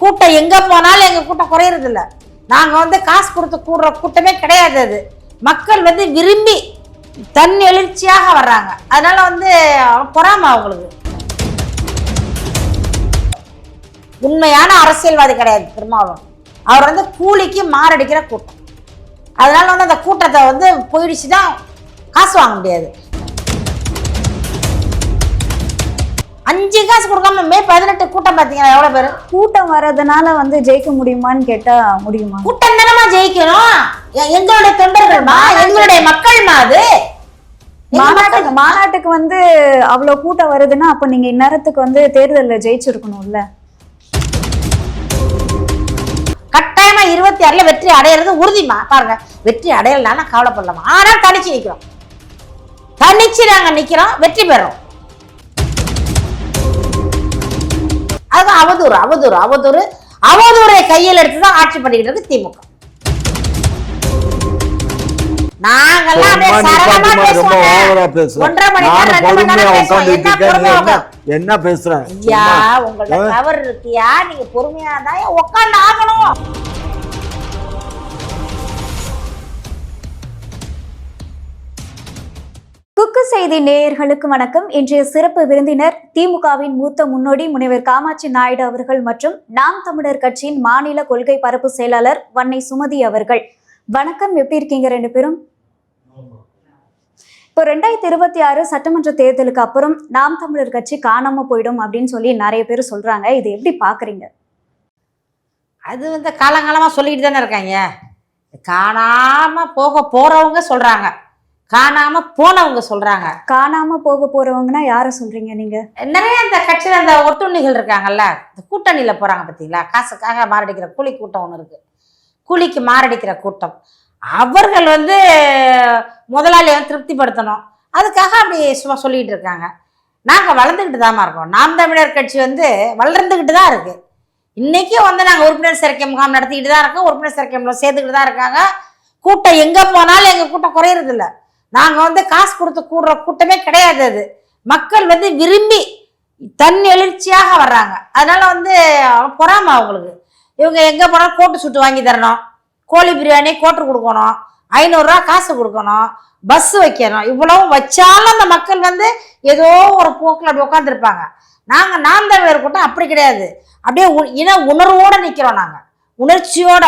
கூட்டம் எங்க போனாலும் எங்க கூட்டம் குறையறது இல்லை. நாங்க வந்து காசு கொடுத்து கூடுற கூட்டமே கிடையாது. அது மக்கள் வந்து விரும்பி தன் எழுச்சியாக வர்றாங்க. அதனால வந்து பொறாம அவங்களுக்கு. உண்மையான அரசியல்வாதி கிடையாது திருமாவளவன். அவர் வந்து கூலிக்கு மாரடிக்கிற கூட்டம். அதனால வந்து அந்த கூட்டத்தை வந்து போயிடுச்சுதான் காசு வாங்க முடியாது. 5 காசு கொடுக்காம மே 18 கூட்டம் பார்த்தீங்கன்னா எவ்வளவு பேரு கூட்டம் வர்றதுனால வந்து ஜெயிக்க முடியுமான்னு கேட்டா முடியுமா? கூட்டம் தானமா ஜெயிக்கணும். எங்களுடைய தொண்டர்கள்மா, எங்களுடைய மக்கள்மா. அது மாநாட்டுக்கு வந்து அவ்வளவு கூட்டம் வருதுன்னா அப்ப நீங்க இந்நேரத்துக்கு வந்து தேர்தல்ல ஜெயிச்சிருக்கணும்ல. கட்டாயமா 26ல வெற்றி அடையிறது உறுதிமா. பாருங்க, வெற்றி அடையலாம் கவலைப்படலாமா. ஆனா தனிச்சு நிக்கிறோம், தனிச்சு நாங்க நிக்கிறோம், வெற்றி பெறோம். அது அவதூறு அவதூறு அவதூறு அவதூறை கையில் எடுத்துதான் ஆட்சி பண்ணிக்கிட்டு இருக்கு திமுக. நாங்கெல்லாம் என்ன பேசுறேன் ஐயா, உங்களோட தவறு இருக்கியா, நீங்க பொறுமையாதான் உட்கார்ந்து ஆகணும். குக்கு செய்தி நேயர்களுக்கு வணக்கம். இன்றைய சிறப்பு விருந்தினர் திமுகவின் மூத்த முன்னோடி முனைவர் காமாட்சி நாயுடு அவர்கள் மற்றும் நாம் தமிழர் கட்சியின் மாநில கொள்கை பரப்பு செயலாளர் வன்னை சுமதி அவர்கள். வணக்கம், எப்படி இருக்கீங்க ரெண்டு பேரும்? இப்போ 2026 சட்டமன்ற தேர்தலுக்கு அப்புறம் நாம் தமிழர் கட்சி காணாம போயிடும் அப்படின்னு சொல்லி நிறைய பேர் சொல்றாங்க. இது எப்படி பாக்குறீங்க? அது வந்து காலங்காலமா சொல்லிட்டு தானே இருக்காங்க. காணாம போறவங்க சொல்றாங்க, காணாம போனவங்க சொல்றாங்க. காணாம போறவங்கன்னா யார சொல்றீங்க நீங்க? நிறைய இந்த கட்சியில அந்த ஒட்டுண்ணிகள் இருக்காங்கல்ல, இந்த கூட்டணியில போறாங்க பார்த்தீங்களா, காசுக்காக மாரடிக்கிற கூலி கூட்டம் ஒன்று இருக்கு, கூலிக்கு மாரடிக்கிற கூட்டம். அவர்கள் வந்து முதலாளியை திருப்திப்படுத்தணும், அதுக்காக அப்படி சும்மா சொல்லிட்டு இருக்காங்க. நாங்கள் வளர்ந்துக்கிட்டு தாமா இருக்கோம். நாம் தமிழர் கட்சி வந்து வளர்ந்துக்கிட்டு தான் இருக்கு. இன்னைக்கும் வந்து நாங்கள் உறுப்பினர் சேர்க்கை முகாம் நடத்திக்கிட்டு தான் இருக்கோம், உறுப்பினர் சேர்க்கை சேர்த்துக்கிட்டு தான் இருக்காங்க. கூட்டம் எங்க போனாலும் எங்க கூட்டம் குறையறது இல்லை. நாங்க வந்து காசு கொடுத்து கூடுற கூட்டமே கிடையாது. அது மக்கள் வந்து விரும்பி தன் எழுச்சியாக வர்றாங்க. அதனால வந்து பொறாம அவங்களுக்கு. இவங்க எங்க போனாலும் கோட்டு சுட்டு வாங்கி தரணும், கோழி பிரியாணி கோட்டு கொடுக்கணும், 500 ரூபா காசு கொடுக்கணும், பஸ் வைக்கணும். இவ்வளவும் வச்சாலும் அந்த மக்கள் வந்து ஏதோ ஒரு போக்கில் அப்படி உட்காந்துருப்பாங்க. நாங்க நாம் தமிழர் கூட்டம் அப்படி கிடையாது. அப்படியே இன உணர்வோட நிக்கிறோம். நாங்க உணர்ச்சியோட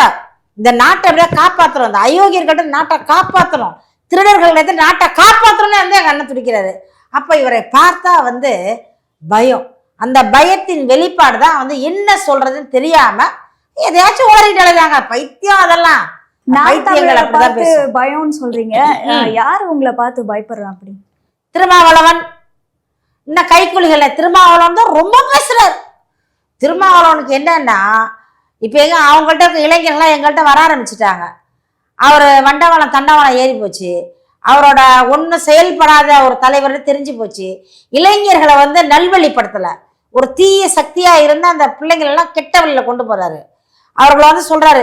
இந்த நாட்டை அப்படியே காப்பாற்றணும், இந்த அயோக்கியர்கிட்ட நாட்டை காப்பாற்றணும், திருடர்கள் நாட்டை காப்பாற்றணும்னு வந்து எங்க அண்ணன் துடிக்கிறாரு. அப்ப இவரை பார்த்தா வந்து பயம். அந்த பயத்தின் வெளிப்பாடு தான் வந்து என்ன சொல்றதுன்னு தெரியாம எதையாச்சும் ஓடிட்டு அழைதாங்க. பைத்தியம் அதெல்லாம். பயம்னு சொல்றீங்க, யாரு உங்களை பார்த்து பயப்படுறா? அப்படி திருமாவளவன் இன்னும் கைக்கூலிகள். திருமாவளவன் தான் ரொம்ப பேசுறாரு. திருமாவளவனுக்கு என்னன்னா, இப்ப எங்க அவங்கள்ட்ட இருக்க இளைஞர்கள்லாம் எங்கள்கிட்ட வர ஆரம்பிச்சுட்டாங்க. அவர் வண்டவாளம் தண்டவாளம் ஏறி போச்சு, அவரோட ஒன்றும் செயல்படாத ஒரு தலைவர்னு தெரிஞ்சு போச்சு. இளைஞர்களை வந்து நல்வழிப்படுத்தலை, ஒரு தீய சக்தியா இருந்து அந்த பிள்ளைங்களெல்லாம் கெட்ட வழியில கொண்டு போறாரு. அவர்களை வந்து சொல்றாரு,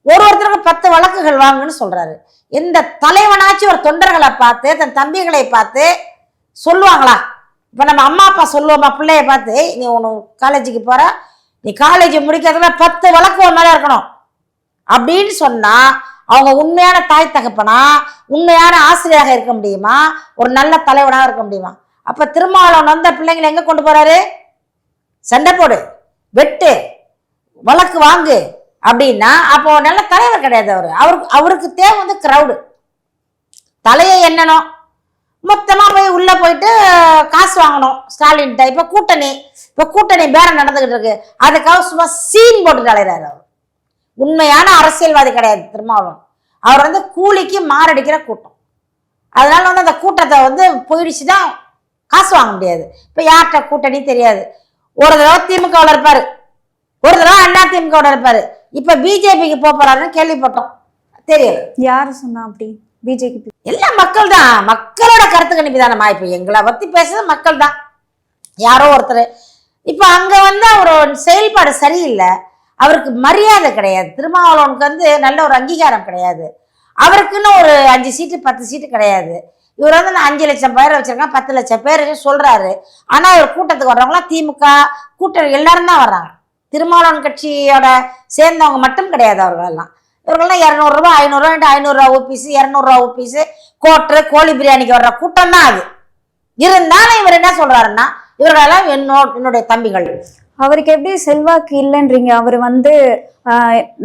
ஒருத்தருக்கு 10 வழக்குகள் வாங்குன்னு சொல்றாரு. எந்த தலைவனாச்சும் ஒரு தொண்டர்களை பார்த்து தன் தம்பிகளை பார்த்து சொல்லுவாங்களா? இப்ப நம்ம அம்மா அப்பா சொல்லுவோமா பிள்ளைய பார்த்து, நீ ஒன்று காலேஜுக்கு போற, நீ காலேஜ் முடிக்கிறதுல 10 வழக்கு ஒரு மேல இருக்கணும் அப்படின்னு சொன்னா அவங்க உண்மையான தாய் தகப்பனா, உண்மையான ஆசிரியராக இருக்க முடியுமா? ஒரு நல்ல தலைவனாக இருக்க முடியுமா? அப்ப திருமாவளவன் வந்த பிள்ளைங்களை எங்க கொண்டு போறாரு? சண்டை போடு, வெட்டு, வழக்கு வாங்கு அப்படின்னா அப்போ நல்ல தலைவர் கிடையாது. அவருக்கு தேவை வந்து கிரௌடு, தலையை எண்ணணும், மொத்தமா போய் உள்ள போயிட்டு காசு வாங்கணும். ஸ்டாலின் இப்ப கூட்டணி பேரம் நடந்துகிட்டு இருக்கு, அதுக்காக சும்மா சீன் போட்டு அலைகிறாரு. அவர் உண்மையான அரசியல்வாதி கிடையாது திருமாவளவன். அவர் வந்து கூலிக்கு மாரடிக்கிற கூட்டம். அதனால வந்து அந்த கூட்டத்தை வந்து போயிடுச்சுதான் காசு வாங்க முடியாது. இப்ப யார்கிட்ட கூட்டணி தெரியாது. ஒரு தடவை திமுகவில் இருப்பாரு, ஒரு தடவை அண்ணா திமுகவோட இருப்பாரு. இப்ப பிஜேபிக்கு போறாருன்னு கேள்விப்பட்டோம், தெரியல. யாரு சொன்னா அப்படி? பிஜேபி எல்லாம் மக்கள் தான், மக்களோட கருத்து கணிப்பு தானம்மா. இப்ப எங்களை பத்தி பேசுறது மக்கள் தான், யாரோ ஒருத்தர். இப்ப அங்க வந்து அவர் செயல்பாடு சரியில்லை, அவருக்கு மரியாதை கிடையாது. திருமாவளவனுக்கு வந்து நல்ல ஒரு அங்கீகாரம் கிடையாது. அவருக்குன்னு ஒரு 5 சீட்டு 10 சீட்டு கிடையாது. இவர் வந்து நான் 5 லட்சம் பேரை வச்சிருக்கேன், 10 லட்சம் பேர் சொல்றாரு. ஆனா இவர் கூட்டத்துக்கு வர்றவங்களாம் திமுக கூட்டணி எல்லாரும் தான் வர்றாங்க. திருமாவளவன் கட்சியோட சேர்ந்தவங்க மட்டும் கிடையாது அவர்களெல்லாம். இவர்கள்லாம் 200 ரூபா 500 500 ஊபிஸ் 200 ஊபிஸ் கோட்ரு கோழி பிரியாணிக்கு வர்ற கூட்டம் தான் அது. இருந்தாலும் இவர் என்ன சொல்றாருன்னா இவர்களெல்லாம் என்னுடைய தம்பிகள். அவருக்கு எப்படி செல்வாக்கு இல்லைன்றீங்க? அவர் வந்து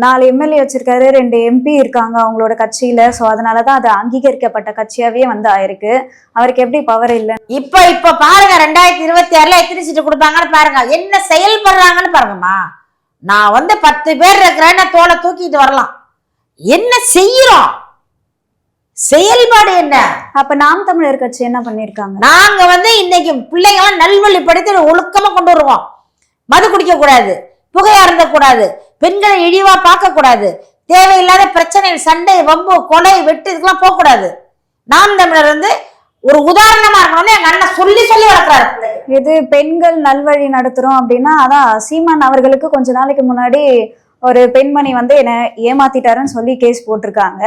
4 எம்எல்ஏ வச்சிருக்காரு, 2 எம்பி இருக்காங்க அவங்களோட கட்சியில. ஸோ அதனாலதான் அது அங்கீகரிக்கப்பட்ட கட்சியாவே வந்து ஆயிருக்கு. அவருக்கு எப்படி பவர் இல்லை? இப்ப பாருங்க 2026 எத்தனை சீட்டு கொடுப்பாங்கன்னு பாருங்க, என்ன செயல்படுறாங்கன்னு பாருங்கம்மா. நான் வந்து 10 பேர் இருக்கிறேன்னு தோலை தூக்கிட்டு வரலாம், என்ன செய்யறோம், செயல்பாடு என்ன? அப்ப நாம் தமிழர் கட்சி என்ன பண்ணிருக்காங்க? நாங்க வந்து இன்னைக்கு பிள்ளைங்க நல்வழிப்படுத்தி ஒழுக்கமா கொண்டு வருவோம். மது குடிக்க கூடாது, புகையா இருந்த கூடாது, பெண்களை இழிவா பார்க்க கூடாது, தேவையில்லாத பிரச்சனை சண்டை வம்பு கொலை வெட்டு இதுக்கெல்லாம் போக கூடாது. நாம் தமிழர் வந்து ஒரு உதாரணமா இருக்கணும்னு எங்க அண்ணன் சொல்லி சொல்லி வளர்க்கிறாரு. இது பெண்கள் நல்வழி நடத்துறோம் அப்படின்னா, அதான் சீமான் அவர்களுக்கு கொஞ்ச நாளைக்கு முன்னாடி ஒரு பெண்மணி வந்து என்ன ஏமாத்திட்டாருன்னு சொல்லி கேஸ் போட்டிருக்காங்க.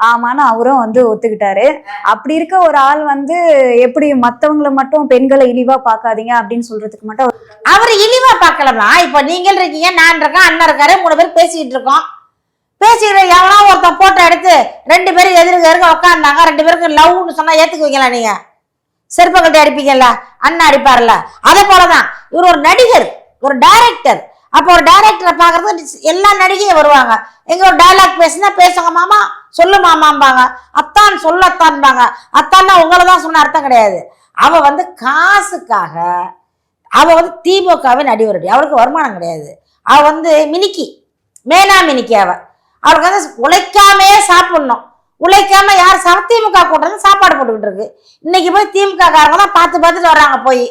ஆமான்னு அவரும் வந்து ஒத்துக்கிட்டாரு. அப்படி இருக்க ஒரு ஆள் வந்து எப்படி மத்தவங்களை மட்டும் பெண்களை இழிவா பார்க்காதீங்க அப்படின்னு சொல்றதுக்கு மட்டும் அவர் இழிவா பார்க்கலமா. இப்ப நீங்கள் இருக்கீங்க, நான் இருக்கேன், அண்ணன் இருக்காரு, 3 பேர் பேசிக்கிட்டு இருக்கோம். பேசிக்கிட்டு எவனா ஒருத்தன் போட்டோ எடுத்து 2 பேரும் எதிர்க்க உட்காந்தாங்க, 2 பேருக்கு லவ்னு சொன்னா ஏத்துக்குவீங்களா? நீங்க செருப்ப கட்டி அடிப்பீங்கல்ல, அண்ணன் அடிப்பார்ல. அதே போலதான் இவர் ஒரு நடிகர், ஒரு டைரக்டர். அப்போ ஒரு டைரக்டரை பாக்குறது எல்லா நடிகையும் வருவாங்க. எங்க ஒரு டைலாக் பேசுனா பேசுங்க மாமா, சொல்லு மாமாம்பாங்க, அத்தான் சொல்லத்தான்பாங்க. அத்தான்னா உங்களை தான் சொன்ன அர்த்தம் கிடையாது. அவ வந்து காசுக்காக அவ வந்து திமுகவின் அடிவரடி, அவளுக்கு வருமானம் கிடையாது. அவ வந்து மினிக்கி, மேனா மினிக்கி. அவளுக்கு வந்து உழைக்காமே சாப்பிடணும். உழைக்காம யார் திமுக கூட்டம் சாப்பாடு போட்டுக்கிட்டு இருக்கு. இன்னைக்கு போய் திமுக காரங்க தான் பார்த்துட்டு வர்றாங்க. போய்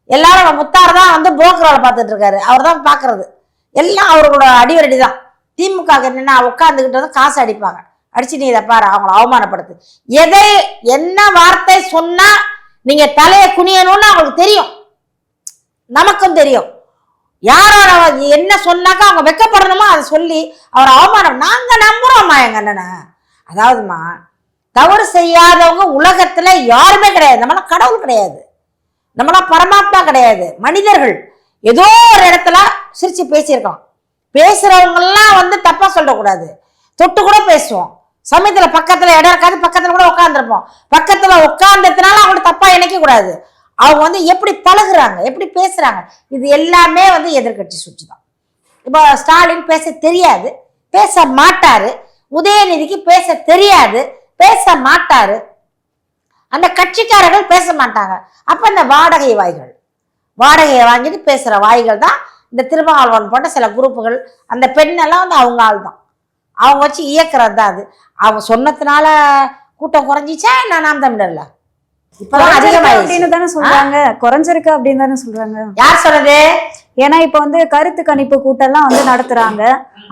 எல்லாரும் முத்தார் தான் வந்து புரோக்கரோட பார்த்துட்டு இருக்காரு, அவர் தான் பாக்குறது. எல்லாம் அவர்களோட அடிவரடி தான். திமுக என்னன்னா உட்காந்துக்கிட்டு வந்து காசு அடிப்பாங்க, அடிச்சு நீ இதை பாரு, அவங்கள அவமானப்படுத்து. எதை என்ன வார்த்தை சொன்னா நீங்க தலையை குனியணும்னு அவங்களுக்கு தெரியும், நமக்கும் தெரியும். யாரோட என்ன சொன்னாக்கா அவங்க வெக்கப்படணுமோ அதை சொல்லி அவர் அவமானம். நாங்க நம்புறோம்மா எங்க அண்ணனை. அதாவதுமா, தவறு செய்யாதவங்க உலகத்துல யாருமே கிடையாது. நம்மளாம் கடவுள் கிடையாது, நம்மளாம் பரமாத்மா கிடையாது, மனிதர்கள். ஏதோ ஒரு இடத்துல சிரிச்சு பேசியிருக்கோம். பேசுறவங்கெல்லாம் வந்து தப்பா சொல்லக்கூடாது, தொட்டு கூட பேசுவோம். சமயத்துல பக்கத்துல இடம் இருக்காது, பக்கத்துல கூட உட்காந்துருப்போம். பக்கத்துல உட்கார்ந்ததுனால அவங்க தப்பா நினைக்க கூடாது. அவங்க வந்து எப்படி பழகுறாங்க, எப்படி பேசுறாங்க, இது எல்லாமே வந்து எதிர்கட்சி சுற்றி தான். இப்போ ஸ்டாலின் பேச தெரியாது, பேச மாட்டாரு. உதயநிதிக்கு பேச தெரியாது, பேச மாட்டாரு. அந்த கட்சிக்காரர்கள் பேச மாட்டாங்க. அப்ப இந்த வாடகை வாய்கள், வாடகையை வாங்கிட்டு பேசுற வாய்கள் தான் இந்த திருமாவளவன் போன்ற சில குரூப்புகள். அந்த பெண்ணெல்லாம் வந்து அவங்க ஆள் தான், அவங்க வச்சு இயக்குறது தான் அது. அவங்க சொன்னதுனால கூட்டம் குறைஞ்சிச்சா என்ன? நாம் தமிழர்ல இப்பதான் அப்படின்னு தானே சொல்றாங்க, குறைஞ்சிருக்கு அப்படின்னு தானே சொல்றாங்க. யார் சொல்றது? ஏன்னா இப்ப வந்து கருத்து கணிப்பு கூட்டம்லாம் வந்து நடத்துறாங்க.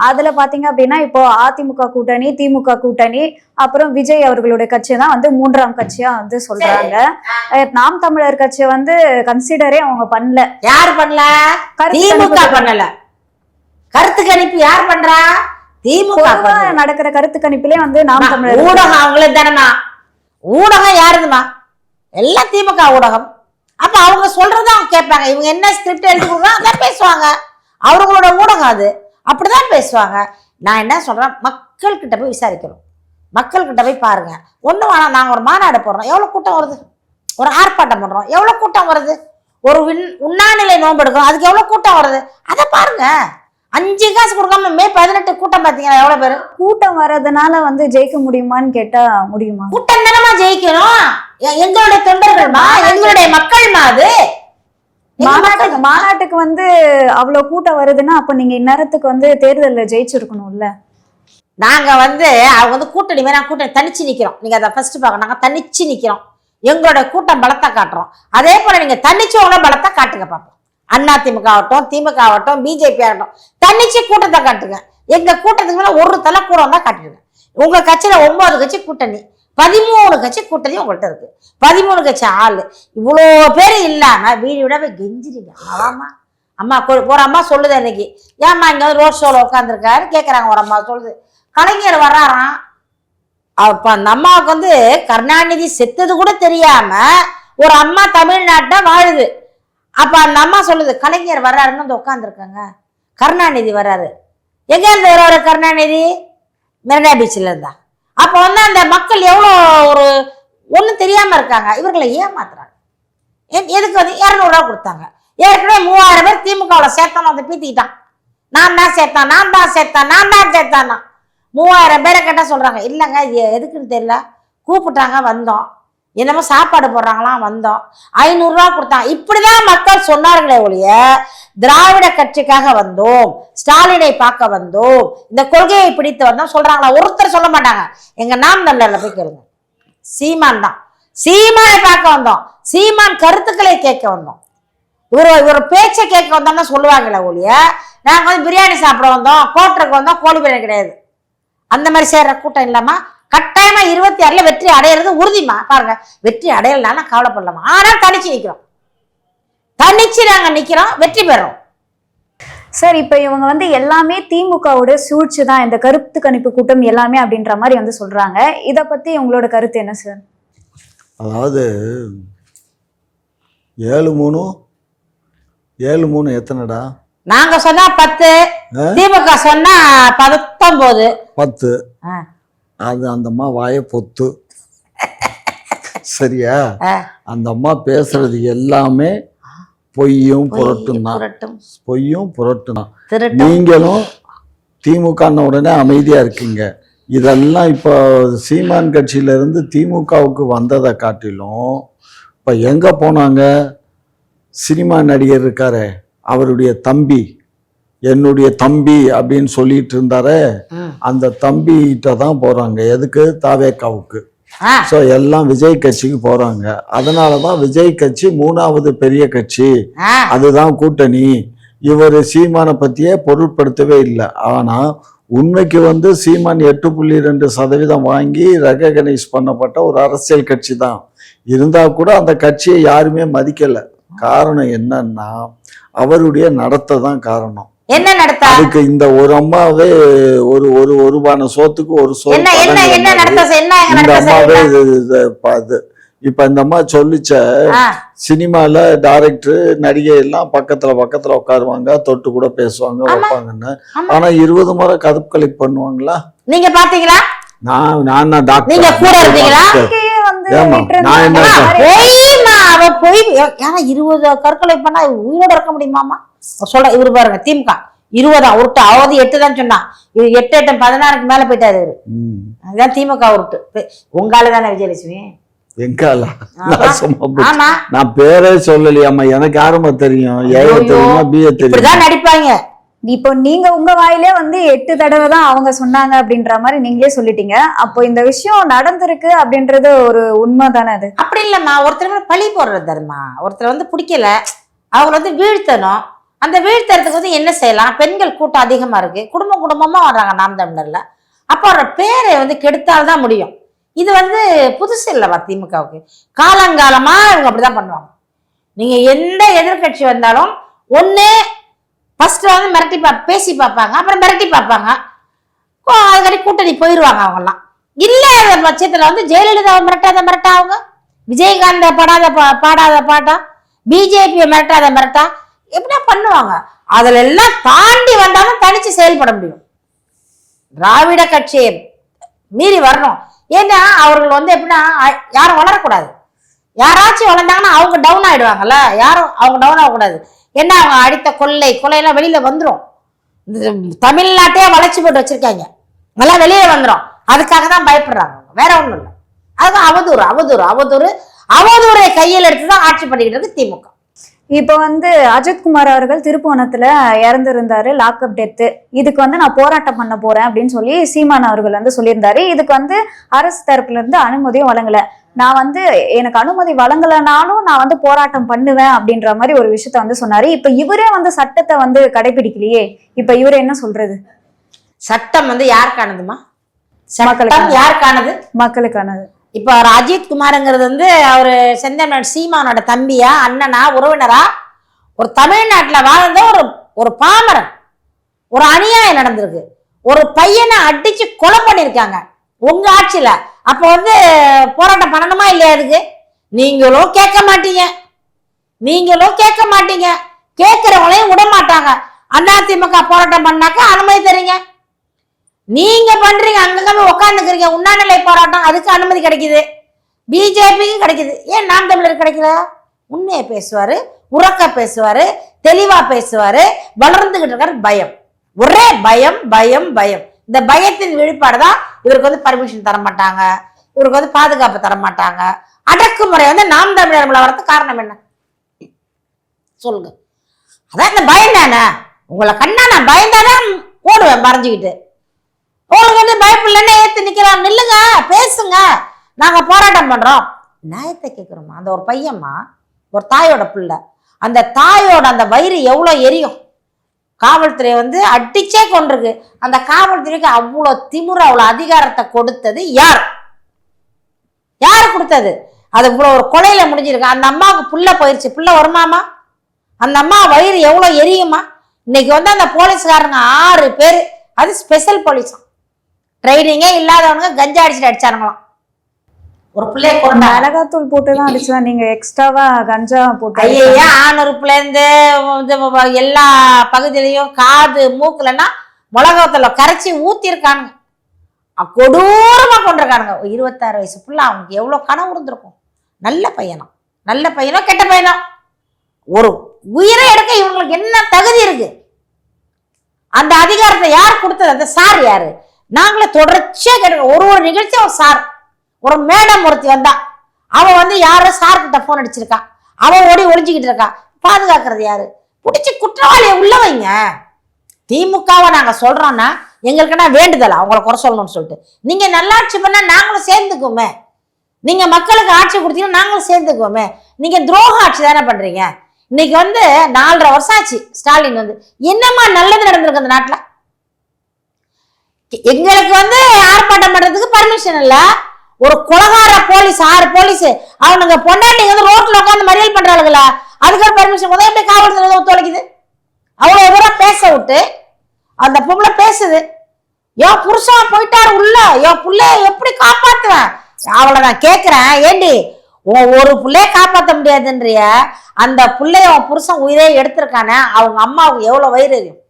அதுல பாத்தீங்க அப்படின்னா இப்போ அதிமுக கூட்டணி, திமுக கூட்டணி, அப்புறம் விஜய் அவர்களுடைய கட்சி தான் வந்து 3ஆம் கட்சியா வந்து சொல்றாங்க. நாம் தமிழர் கட்சியை வந்து கன்சிடரே அவங்க பண்ணல. யார் பண்ணல? திமுக பண்ணல. கருத்து கணிப்பு யார் பண்றா? திமுக நடக்கிற கருத்து கணிப்பிலே வந்து நாம் தமிழர் ஊடகம் அவங்களே தானமா. ஊடகம் யாருதுமா? எல்லாம் திமுக ஊடகம். அப்ப அவங்க சொல்றத அவங்க கேட்பாங்க. இவங்க என்ன ஸ்கிரிப்ட் எழுதி கொடுக்குறாங்க அதான் பேசுவாங்க. அவங்களோட ஊடகம் அது, அப்படிதான் பேசுவாங்க. நான் என்ன சொல்றேன், மக்கள் கிட்ட போய் விசாரிக்கணும், மக்கள் கிட்ட போய் பாருங்க. ஒண்ணு வேணாம், நாங்க ஒரு மாநாடு போடுறோம், எவ்வளவு கூட்டம் வருது? ஒரு ஆர்ப்பாட்டம் பண்றோம், எவ்வளவு கூட்டம் வருது? ஒரு உண்ணாநிலை நோன்பு எடுக்கிறோம், அதுக்கு எவ்வளவு கூட்டம் வருது? அதை பாருங்க. 5 காசு கொடுக்காம மே 18 கூட்டம் பாத்தீங்களா? எவ்வளவு பேரு கூட்டம் வர்றதுனால வந்து ஜெயிக்க முடியுமான்னு கேட்டா முடியுமா? கூட்டம் தானமா ஜெயிக்கணும். எங்களுடைய தொண்டர்கள்மா, எங்களுடைய மக்கள்மா. அது மாநாட்டுக்கு வந்து அவ்வளவு கூட்டம் வருதுன்னா அப்ப நீங்க இந்நேரத்துக்கு வந்து தேர்தலில் ஜெயிச்சிருக்கணும்ல. நாங்க வந்து அவங்க வந்து கூட்டணி வேணா, கூட்டணி தனிச்சு நிக்கிறோம். நீங்க அதை ஃபர்ஸ்ட் பார்க்கணும். நாங்க தனிச்சு நிக்கிறோம், எங்களோட கூட்டம் பலத்தை காட்டுறோம். அதே போல நீங்க தனிச்சவங்கள பலத்தை காட்டுங்க பார்ப்போம். அதிமுக ஆகட்டும், திமுக ஆகட்டும், பிஜேபி ஆகட்டும், தனிச்சு கூட்டத்தை காட்டுங்க. எங்க கூட்டத்துக்கு மேல ஒரு தலை கூடம் தான் காட்டுங்க. உங்க கட்சியில 9 கட்சி கூட்டணி, 13 கட்சி கூட்டணி உங்கள்கிட்ட இருக்கு. 13 கட்சி ஆளு, இவ்வளோ பேர் இல்லாம வீடு விடவே கெஞ்சிருங்க. ஆமா அம்மா, ஒரு அம்மா சொல்லுது அன்னைக்கு, ஏம்மா இங்க வந்து ரோட் ஷோல உட்காந்துருக்காரு கேட்கறாங்க. ஒரு அம்மா சொல்லுது, கலைஞர் வர்றாராம். அப்ப அந்த அம்மாவுக்கு வந்து கருணாநிதி செத்தது கூட தெரியாம ஒரு அம்மா தமிழ்நாட்டை வாழுது. அப்ப அந்த அம்மா சொல்லுது, கலைஞர் வர்றாருன்னு வந்து உட்காந்துருக்காங்க. கருணாநிதி வர்றாரு. எங்க இருந்து வர்றாரு கருணாநிதி? மெரினா பீச்சில் இருந்தா. அப்போ வந்து அந்த மக்கள் எவ்வளோ ஒரு ஒன்றும் தெரியாம இருக்காங்க. இவர்களை ஏமாத்துறாங்க. எதுக்கு வந்து 200 ரூபா கொடுத்தாங்க. ஏற்கனவே 3000 பேர் திமுகவில் சேர்த்தானோ அதை பீத்திக்கிட்டான். நான் தான் சேர்த்தான் 3000 பேரை கேட்டால் சொல்றாங்க இல்லைங்க இது எதுக்குன்னு தெரியல, கூப்பிட்டாங்க வந்தோம், என்னமோ சாப்பாடு போடுறாங்களாம் வந்தோம், 500 ரூபா கொடுத்தாங்க. இப்படிதான் மக்கள் சொன்னார்களே ஒழிய திராவிட கட்சிக்காக வந்தோம், ஸ்டாலினை பார்க்க வந்தோம், இந்த கொள்கையை பிடித்து வந்தோம் சொல்றாங்களா? ஒருத்தர் சொல்ல மாட்டாங்க. எங்க நாம் தமிழர்ல போய் கேளுங்க. சீமான் தான், சீமானை பார்க்க வந்தோம், சீமான் கருத்துக்களை கேட்க வந்தோம், இவர் பேச்சை கேட்க வந்தோம்னா சொல்லுவாங்களே ஒழிய நாங்க வந்து பிரியாணி சாப்பிட வந்தோம், கோட்டருக்கு வந்தோம், கோழி பிரியாணி கிடையாது. அந்த மாதிரி சேர்ற கூட்டம் இல்லாம கட்டாயமா 26ல வெற்றி அடையிறது உறுதிமா. பாருங்க, வெற்றி அடையலனா கவலைப்படலாமா, ஆனா தனிச்சு நிக்கிறோம், தனிச்சு நாங்க நிக்கிறோம், வெற்றி பெறோம். சார், இப்ப இவங்க வந்து எல்லாமே திமுகவோட சூழ்ச்சி தான், இந்த கருத்து கணிப்பு கூட்டம் எல்லாமே அப்படின்ற மாதிரி வந்து சொல்றாங்க. இத பத்தி உங்களோட கருத்து என்ன சார்? அதாவது 7-3 எத்தனைடா? நாங்க சொன்னா 10, திமுக சொன்னா 19. 10. அது அந்த அம்மா வாய பொத்து. சரியா? அந்த அம்மா பேசுறது எல்லாமே பொய்யும் புரட்டும் தான். பொய்யும் புரட்டும் தான். நீங்களும் திமுக உடனே அமைதியா இருக்கீங்க. இதெல்லாம் இப்போ சீமான் கட்சியில இருந்து திமுகவுக்கு வந்ததை காட்டிலும் இப்போ எங்க போனாங்க? சினிமா நடிகர் இருக்காரு, அவருடைய தம்பி, என்னுடைய தம்பி அப்படின்னு சொல்லிட்டு இருந்தாரு, அந்த தம்பிகிட்ட தான் போறாங்க. எதுக்கு? தாவேக்காவுக்கு. ஸோ எல்லாம் விஜய் கட்சிக்கு போறாங்க. அதனாலதான் விஜய் கட்சி 3வது பெரிய கட்சி, அதுதான் கூட்டணி. இவர் சீமானை பத்தியே பொருட்படுத்தவே இல்லை. ஆனா உண்மைக்கு வந்து சீமான் 8.2% வாங்கி ரெகனைஸ் பண்ணப்பட்ட ஒரு அரசியல் கட்சி தான். இருந்தா கூட அந்த கட்சியை யாருமே மதிக்கல. காரணம் என்னன்னா அவருடைய நடத்தை தான் காரணம். என்ன நடத்த? அதுக்கு இந்த ஒரு அம்மாவே ஒரு ரூபான சோத்துக்கு ஒரு சோறு. இந்த அம்மாவே இப்ப இந்த அம்மா சொல்லிச்ச, சினிமால டைரக்டர் நடிகை எல்லாம் பக்கத்துல உட்காருவாங்க, தொட்டு கூட பேசுவாங்க, வைப்பாங்கன்னு. ஆனா 20 முறை கதப்பு கலெக்ட் பண்ணுவாங்களா? நீங்க பாத்தீங்களா? நான் டாக்டர், நீங்க கூட இருந்தீங்களா? நான் என்ன 20 கற்கொலை பண்ணா உயிரோட இருக்க முடியுமாமா? சொல்ற இவரு பாருங்க, திமுக 20 உருட்டு, அவது 8 தான் சொன்னான், 8 16க்கு மேல போயிட்டாரு இவரு. அதுதான் திமுக உருட்டு. உங்கால தானே விஜயலட்சுமி? எங்கால? நான் பேரே சொல்லலையாமா, எனக்கு யாருமா தெரியும்? இப்படிதான் நடிப்பாங்க. இப்போ நீங்க உங்க வாயிலே வந்து 8 தடவை தான் அவங்க சொன்னாங்க அப்படின்ற மாதிரி நீங்களே சொல்லிட்டீங்க. அப்போ இந்த விஷயம் நடந்திருக்கு அப்படின்றது ஒரு உண்மை தானே? அது அப்படி இல்லம்மா, ஒருத்தர் பழி போடுறது தருமா. ஒருத்தர் வந்து பிடிக்கல, அவங்களை வந்து வீழ்த்தணும். அந்த வீழ்த்தறதுக்கு வந்து என்ன செய்யலாம்? பெண்கள் கூட்டம் அதிகமா இருக்கு, குடும்பமா வர்றாங்க நாம் தமிழர்ல. அப்போ அவரோட பேரை வந்து கெடுத்தால்தான் முடியும். இது வந்து புதுசு இல்லவா திமுகவுக்கு? காலங்காலமா இவங்க அப்படிதான் பண்ணுவாங்க. நீங்க எந்த எதிர்கட்சி வந்தாலும் ஒண்ணு ஃபர்ஸ்ட் வந்து மிரட்டி பேசி பார்ப்பாங்க, அப்புறம் மிரட்டி பார்ப்பாங்க, அதுக்கடி கூட்டணி போயிடுவாங்க அவங்கெல்லாம். இல்லாத பட்சத்துல வந்து ஜெயலலிதாவை மிரட்டாத அவங்க, விஜயகாந்த பாடாத பாட்டா, பிஜேபியை மிரட்டா எப்படின்னா பண்ணுவாங்க. அதுல எல்லாம் தாண்டி வந்தாலும் தனிச்சு செயல்பட முடியும். திராவிட கட்சியை மீறி வரணும். ஏன்னா அவர்கள் வந்து எப்படின்னா யாரும் வளரக்கூடாது. யாராச்சும் வளர்ந்தாங்கன்னா அவங்க டவுன் ஆயிடுவாங்கல்ல, யாரும் அவங்க டவுன் ஆகக்கூடாது. ஏன்னா அவங்க அடித்த கொள்ளையெல்லாம் வெளியில வந்துடும். தமிழ்நாட்டையே வளைச்சு போட்டு வச்சிருக்காங்க, நல்லா வெளியில வந்துடும். அதுக்காக தான் பயப்படுறாங்க, வேற ஒண்ணும் இல்லை. அதுதான் அவதூறை கையில் எடுத்துதான் ஆட்சி பண்ணிக்கிட்டு இருக்கு திமுக. இப்போ வந்து அஜித்குமார் அவர்கள் திருப்புவனத்துல இறந்திருந்தாரு, லாக்அப் டெத்து. இதுக்கு வந்து நான் போராட்டம் பண்ண போறேன் அப்படின்னு சொல்லி சீமான் அவர்கள் வந்து சொல்லியிருந்தாரு. இதுக்கு வந்து அரசு தரப்புல இருந்து அனுமதியும் வழங்கல. நான் வந்து எனக்கு அனுமதி வழங்கலனாலும் நான் வந்து போராட்டம் பண்ணுவேன் அப்படின்ற மாதிரி ஒரு விஷயத்த வந்து சொன்னாரு. இப்ப இவரே வந்து சட்டத்தை வந்து கடைபிடிக்கலையே, இப்ப இவரு என்ன சொல்றது? சட்டம் வந்து யாருக்கானதுமா? யாருக்கானது? மக்களுக்கானது. இப்ப அஜித் குமார்ங்கிறது வந்து அவரு செந்தமிழ் சீமானோட தம்பியா, அண்ணனா, உறவினரா? ஒரு தமிழ்நாட்டுல வாழ்ந்த ஒரு பாமரன், ஒரு அநியாயம் நடந்திருக்கு. ஒரு பையனை அடிச்சு கொலை பண்ணிருக்காங்க உங்க ஆட்சியில. அப்ப வந்து போராட்டம் பண்ணணுமா இல்லையா? அதுக்கு நீங்களும் கேட்க மாட்டீங்க, கேட்கறவங்களையும் விட மாட்டாங்க. அதிமுக போராட்டம் பண்ணாக்க அனுமதி தரீங்க. நீங்க பண்றீங்க, அங்கங்க போய் உட்காந்துக்கிறீங்க உண்ணாநிலை போராட்டம், அதுக்கு அனுமதி கிடைக்குது, பிஜேபிக்கு கிடைக்குது. ஏன் நாம் தமிழர் கிடைக்கல? உண்மையை பேசுவாரு, உறக்க பேசுவாரு, தெளிவா பேசுவாரு. வளர்ந்துகிட்டு இருக்காரு பயம், ஒரே பயம் பயம் பயம். இந்த பயத்தின் வெளிப்பாடு தான் இவருக்கு வந்து பர்மிஷன் தர மாட்டாங்க, இவருக்கு வந்து பாதுகாப்பு தர மாட்டாங்க. அடக்குமுறை வந்து நாம் தமிழர் வரதுக்கு காரணம் என்ன சொல்லுங்க? அதான் இந்த பயம் தானே. உங்களை கண்ணா நான் பயந்தாதான் ஓடுவேன் மறைஞ்சுக்கிட்டு. உங்களுக்கு வந்து பயப்பில்லைன்னு ஏத்து நிக்கிறான், நில்லுங்க பேசுங்க, நாங்க போராட்டம் பண்றோம். நியாயத்தை கேட்கிறோமா? அந்த ஒரு பையன்மா, ஒரு தாயோட பிள்ளை, அந்த தாயோட அந்த வயிறு எவ்வளவு எரியும். காவல்துறை வந்து அடிச்சே கொண்டிருக்கு. அந்த காவல்துறைக்கு அவ்வளோ திமுற, அவ்வளோ அதிகாரத்தை கொடுத்தது யார்? யார் கொடுத்தது? அது இவ்வளோ ஒரு கொலையில முடிஞ்சிருக்கு. அந்த அம்மாவுக்கு புள்ள போயிடுச்சு, புள்ள வருமாமா? அந்த அம்மா வயிறு எவ்வளோ எரியுமா? இன்னைக்கு வந்து அந்த போலீஸ்காரங்க 6 பேர், அது ஸ்பெஷல் போலீஸா, ட்ரைனிங்கே இல்லாதவனுங்க கஞ்சா அடிச்சுட்டு அடிச்சானுங்களாம். ஒரு பிள்ளைய கொண்டு மிளகாத்தூள் போட்டுதான் அடிச்சா, நீங்க எக்ஸ்ட்ராவா கஞ்சா போட்டு? ஐயா, ஆணுறுப்புல இருந்து எல்லா பகுதியிலையும் காது மூக்குலன்னா மிளகாத்தூள கரைச்சி ஊத்திருக்கானுங்க, கொடூரமா கொண்டிருக்கானுங்க. 26 வயசு புள்ள, அவனுக்கு எவ்வளவு கனவு இருந்திருக்கும். நல்ல பையனும், நல்ல பையனோ கெட்ட பையனோ, ஒரு உயிரை எடுக்க இவங்களுக்கு என்ன தகுதி இருக்கு? அந்த அதிகாரத்தை யார் கொடுத்தது? அந்த சார் யாரு? நாங்களே தொடர்ச்சியா கேட்க, ஒரு நிகழ்ச்சி ஒரு சார், ஒரு மேடம் ஒருத்தி வந்தா, அவன் வந்து யாரோ சார் கிட்ட போன் அடிச்சிருக்கா, அவன் ஓடி ஒளிஞ்சுக்கிட்டு இருக்கா. பாதுகாக்கிறது யாரு? பிடிச்சி குற்றவாளியை உள்ள வைங்க. திமுகவை நாங்க சொல்றோம்னா எங்களுக்குன்னா வேண்டுதல் அவங்கள குறை சொல்லணும்னு சொல்லிட்டு, நீங்க நல்லாட்சி பண்ணா நாங்களும் சேர்ந்துக்குவோமே, நீங்க மக்களுக்கு ஆட்சி கொடுத்தீங்கன்னா நாங்களும் சேர்ந்துக்குவோமே. நீங்க துரோக ஆட்சி தானே பண்றீங்க. இன்னைக்கு வந்து 4.5 வருஷம் ஆச்சு ஸ்டாலின் வந்து, என்னமா நல்லது நடந்திருக்கு அந்த நாட்டுல? எங்களுக்கு வந்து ஆர்ப்பாட்டம் பண்றதுக்கு பர்மிஷன் இல்ல. ஒரு கொலகார போலீஸ், 6 போலீஸ், அவனுங்க பொண்டாட்டிங்க வந்து ரோட்ல உட்காந்து மறியல் பண்றாளுங்களா, அதுக்கு ஒரு பர்மிஷன் முதல்ல எப்படி காவல்துறை ஒத்துழைக்குது? அவ்வளவு தூரம் பேச விட்டு அந்த பொம்பளை பேசுது, யோ புருஷன் போயிட்டாரு உள்ள, யோ புள்ளைய எப்படி காப்பாத்துவேன்? அவளை நான் கேட்கிறேன், ஏண்டி ஒரு புள்ளைய காப்பாற்ற முடியாதுன்றிய, அந்த புள்ளைய உன் புருஷன் உயிரே எடுத்திருக்கானே, அவங்க அம்மாவுக்கு எவ்வளவு வயிறு எரியும்?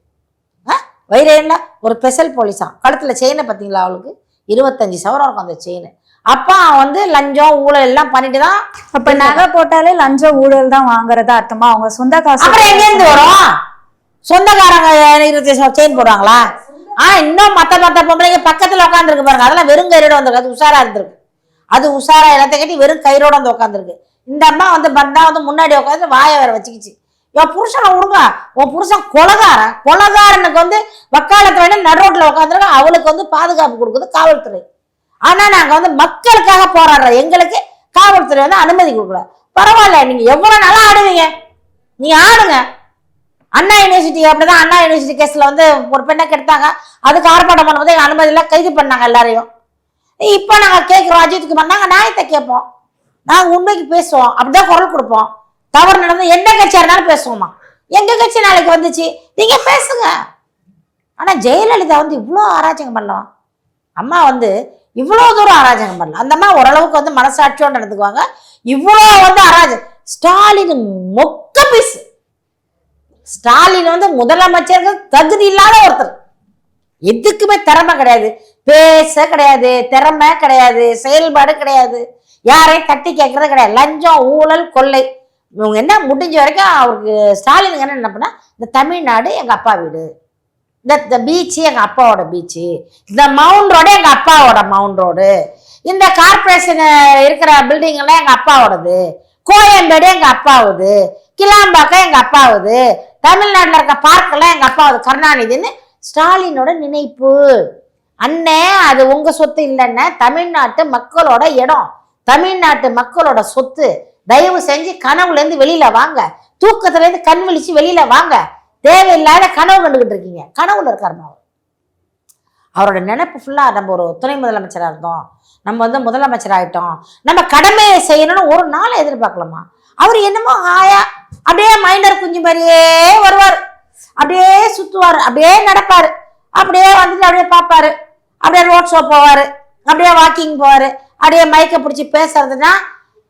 வயிறு எரியல. ஒரு ஸ்பெஷல் போலீஸா, கழுத்துல செயினை பார்த்தீங்களா, அவளுக்கு 25 சவரம் இருக்கும் அந்த செயின். அப்ப அவன் வந்து லஞ்சம் ஊழல் எல்லாம் பண்ணிட்டு தான். அப்ப நகை போட்டாலே லஞ்சம் ஊழல் தான் வாங்குறதா அர்த்தமா? அவங்க சொந்த காசு அப்புறம் எங்க இருந்து வரும்? சொந்தக்காரங்க 25 செயின் போடுவாங்களா? இன்னும் மத்த பொம்பளைங்க பக்கத்துல உட்காந்துருக்கு பாருங்க, அதெல்லாம் வெறும் கயிறோட வந்திருக்கு. அது உஷாரா இருந்திருக்கு, அது உஷாரா எல்லாத்த கட்டி வெறும் கயிறோட வந்து உட்காந்துருக்கு. இந்த அம்மா வந்து பந்தா வந்து முன்னாடி உட்காந்து வாயை வேற வச்சுக்கிச்சு. என் புருஷனை விடுங்க, உன் புருஷன் கொலகாரனுக்கு வந்து வக்காலத்து வேணும் நடுரோட்டில் உட்காந்துருக்க, அவளுக்கு வந்து பாதுகாப்பு கொடுக்குது காவல்துறை. ஆனா நாங்க வந்து மக்களுக்காக போராடுறோம், எங்களுக்கு காவல்துறை வந்து அனுமதி கொடுக்கல. பரவாயில்ல, நீங்க எவ்வளவு நாளா ஆடுவீங்க, நீங்க ஆடுங்க. அண்ணா யூனிவர்சிட்டி அப்படிதான், அண்ணா யூனிவர்சிட்டி கேஸ்ல வந்து ஒரு பெண்ணை கெடுத்தாங்க, அதுக்கு ஆர்ப்பாட்டம் பண்ணும்போது எங்க அனுமதி எல்லாம் கைது பண்ணாங்க எல்லாரையும். இப்ப நாங்க கேட்கிறோம், அஜித்துக்கு பண்ணாங்க, நியாயத்தை கேட்போம், நாங்க உண்மைக்கு பேசுவோம், அப்படிதான் குரல் கொடுப்போம். தவறு நடந்து எந்த கட்சியா இருந்தாலும் பேசுவோமா? எங்க கட்சி நாளைக்கு வந்துச்சு, நீங்க பேசுங்க. ஆனா ஜெயலலிதா வந்து இவ்வளவு அராஜகம் பண்ணலாம், அம்மா வந்து இவ்வளவு தூரம் அராஜகம் பண்ணலாம். அந்த அம்மா ஓரளவுக்கு வந்து மனசாட்சியோடு நடந்துக்குவாங்க. இவ்வளவு வந்து அராஜகம். ஸ்டாலின் மொக்க பீஸ். ஸ்டாலின் வந்து முதலமைச்சருக்கு தகுதி இல்லாத ஒருத்தர், எதுக்குமே திறமை கிடையாது, பேச கிடையாது, திறமை கிடையாது, செயல்பாடு கிடையாது, யாரையும் தட்டி கேட்கறது கிடையாது, லஞ்சம் ஊழல் கொள்ளை. இவங்க என்ன முடிஞ்ச வரைக்கும் அவருக்கு ஸ்டாலினுக்கு என்ன நினைப்புனா, இந்த தமிழ்நாடு எங்க அப்பா வீடு, இந்த பீச்சு எங்க அப்பாவோட பீச்சு, இந்த மவுண்ட் ரோடு எங்க அப்பாவோட மவுண்ட் ரோடு, இந்த கார்பரேஷன் இருக்கிற பில்டிங் எல்லாம் எங்க அப்பாவோடது, கோயம்பேடு எங்க அப்பாவுது, கிளாம்பாக்கம் எங்க அப்பாவுது, தமிழ்நாட்டில் இருக்க பார்க் எல்லாம் எங்க அப்பாவுது, கருணாநிதினு ஸ்டாலினோட நினைப்பு. அண்ணே அது உங்க சொத்து இல்லைன்னா, தமிழ்நாட்டு மக்களோட இடம், தமிழ்நாட்டு மக்களோட சொத்து. தயவு செஞ்சு கனவுல இருந்து வெளியில வாங்க, தூக்கத்துல இருந்து கண் விழிச்சு வெளியில வாங்க. தேவையில்லாத கனவு கண்டுகிட்டு இருக்கீங்க. கனவுல இருக்காருமா அவரோட நினைப்பு ஃபுல்லா, நம்ம ஒரு துணை முதலமைச்சரா இருந்தோம், நம்ம வந்து முதலமைச்சர் ஆயிட்டோம், நம்ம கடமையை செய்யணும்னு ஒரு நாளை எதிர்பார்க்கலாமா? அவர் என்னமோ ஆயா அப்படியே மைனர் குஞ்சு மாதிரியே வருவார், அப்படியே சுத்துவாரு, அப்படியே நடப்பாரு, அப்படியே வந்துட்டு அப்படியே பார்ப்பாரு, அப்படியே ரோட் ஷோ போவாரு, அப்படியே வாக்கிங் போவாரு, அப்படியே மைக்கை பிடிச்சி பேசுறதுன்னா,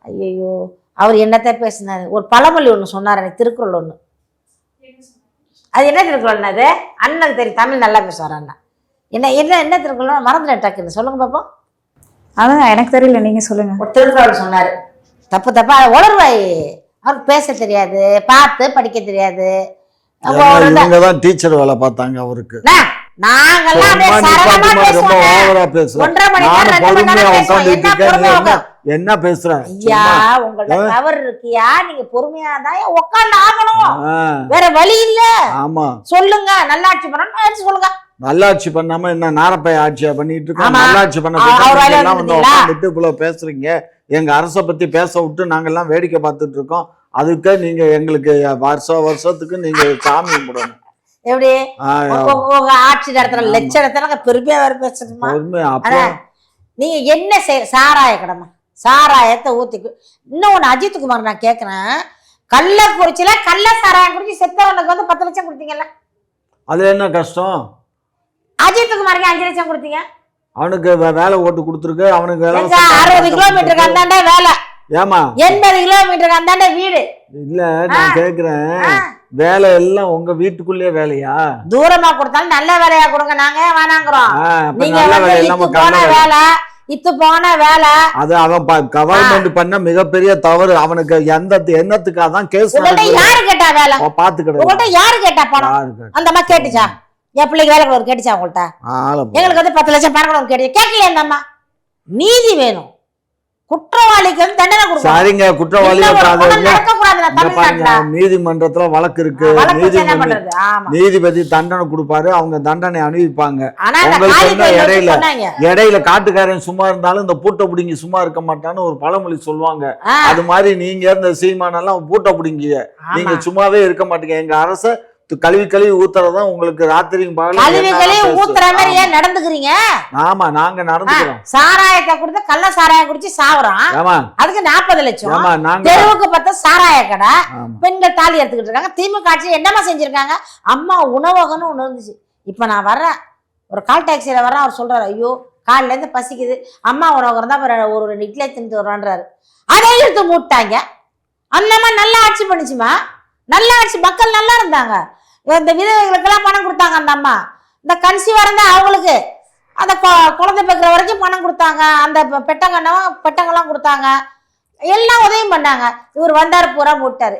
ஐயோ அவர் என்னத்த பேசினாரு? ஒரு பழமொழி ஒன்று சொன்னார் எனக்கு, திருக்குறள் ஒன்று, அது என்ன திருக்குறள்? அது அண்ணனுக்கு தெரியும், தமிழ் நல்லா பேசுவார் அண்ணா. என்ன திருக்குறள் மறந்துட்டேன் டக்குன்னு, சொல்லுங்க பாப்போம். அதான் எனக்கு தெரியல, நீங்க சொல்லுங்க. ஒரு திருக்குறள் சொன்னாரு, தப்பா உளறுவாய். அவருக்கு பேச தெரியாது, பார்த்து படிக்க தெரியாது. இவங்கதான் டீச்சர் வேலை பார்த்தாங்க அவருக்கு. நாங்கெல்லாம் அப்படியே சரளமா பேசுவோம். 1.5 மணி நேரம் 2 மணி நேரம் பேசுவோம். என்ன பேசுறேன்? ஐயா, உங்கள்ட்ட தவறு இருக்கியா? நீங்க பொறுமையா தான் உட்கார்ந்து ஆகணும், வேற வழி இல்ல. ஆமா, சொல்லுங்க. நல்லாட்சி பண்ணணும் சொல்லுங்க. நல்லாட்சி பண்ணாம என்ன நாரப்பை ஆட்சியா பண்ணிட்டு இருக்கோம்? நல்லாட்சி பண்ண பேசுறீங்க. எங்க அரசை பத்தி பேச விட்டு நாங்கெல்லாம் வேடிக்கை பார்த்துட்டு இருக்கோம். அதுக்கு நீங்க எங்களுக்கு வருஷத்துக்கு நீங்க சாமி கும்பிடணும். எப்படி உங்க ஆட்சி நடத்துற லட்சணத்துல பெருமையா வேற பேசணுமா? நீங்க என்ன செய்ய? சாராய கடமை, சாராயத்தை ஊத்தி. இன்னொன்னு அஜித்குமார் நான் கேக்குறேன், கள்ளக்குறிச்சியில கள்ள சாராயம் குடிச்சு செத்தவனுக்கு வந்து 10 லட்சம் கொடுத்தீங்கல்ல, அது என்ன கஷ்டம்? அஜித்குமாருக்கு 5 லட்சம் கொடுத்தீங்க. அவனுக்கு வேலை ஓட்டு கொடுத்துருக்கு. அவனுக்கு 60 கிலோமீட்டருக்கு அந்தாண்ட வேலை, ஏமா 80 கிலோமீட்டருக்கு அந்தாண்ட வீடு. இல்ல நான் கேக்குறேன், வேலை எல்லாம் உங்க வீட்டுக்குள்ளே வேலையா? தூரமா கொடுத்தாலும் நல்ல வேலையா கொடுங்க, நாங்க வேணாங்கிறோம். நீங்க இத்து போன வேலை அது அவன் கவர்மெண்ட் பண்ண மிகப்பெரிய தவறு. அவனுக்கு எந்த எண்ணத்துக்காக தான் கேஸ். யாரு கேட்டா வேலை? பாத்துக்கிட்ட யாரு கேட்டா பணம்? அந்த அம்மா கேட்டுச்சா? என் பிள்ளைக்கு வேலை ஒரு கேட்டுச்சா உங்கள்ட்ட? எங்களுக்கு வந்து 10 லட்சம் பணம் கேட்டு கேட்கல. அந்த அம்மா நீதி வேணும், குற்றவாளிக்கு வந்து தண்டனை கொடுக்கணும். சரிங்க, குற்றவாளி நீதிமன்றத்துல வழக்கு இருக்கு, நீதிபதி தண்டனை கொடுப்பாரு, அவங்க தண்டனை அனுபவிப்பாங்க. உங்களுக்கு இடையில காட்டுக்காரன் சும்மா இருந்தாலும் இந்த பூட்டை பிடிங்கி சும்மா இருக்க மாட்டான்னு ஒரு பழமொழி சொல்லுவாங்க. அது மாதிரி நீங்க இந்த சீமானெல்லாம் பூட்டை பிடிங்க, நீங்க சும்மாவே இருக்க மாட்டீங்க. எங்க அரச கழுவி ஊத்துறதான் உங்களுக்கு ராத்திரியும் ஊத்துற மாதிரி ஏன் நடந்துக்கிறீங்க? ஆமா, நாங்க நடந்துக்கிறோம். சாராயத்தை கொடுத்து கள்ள சாராயம் குடிச்சு சாவுறோம், அதுக்கு 40 லட்சம். தெருவுக்கு பார்த்தா சாராய கடை, பெண்கள் தாலி எடுத்துக்கிட்டு இருக்காங்க. திமுக ஆட்சி என்னமா செஞ்சிருக்காங்க? அம்மா உணவகம்னு ஒண்ணு இருந்துச்சு. இப்ப நான் வர்றேன், ஒரு கால் டாக்ஸியில வர்றேன், அவர் சொல்றாரு, ஐயோ காலில இருந்து பசிக்குது, அம்மா உணவகம் தான் ஒரு 2 இட்லியை தின்ட்டு வர்றான்றாரு. அதை எடுத்து மூட்டாங்க. அந்தம்மா நல்லா ஆட்சி பண்ணிச்சுமா, நல்லா ஆட்சி, மக்கள் நல்லா இருந்தாங்க. இந்த விதவைகளுக்கெல்லாம் பணம் கொடுத்தாங்க. அந்த அம்மா இந்த கன்சீவா இருந்தா அவங்களுக்கு அந்த குழந்தை பெக்கிற வரைக்கும் பணம் கொடுத்தாங்க. அந்த பெட்டங்கெல்லாம் கொடுத்தாங்க, எல்லாம் உதவியும் பண்ணாங்க. இவர் வந்தாரு, பூரா மூட்டாரு.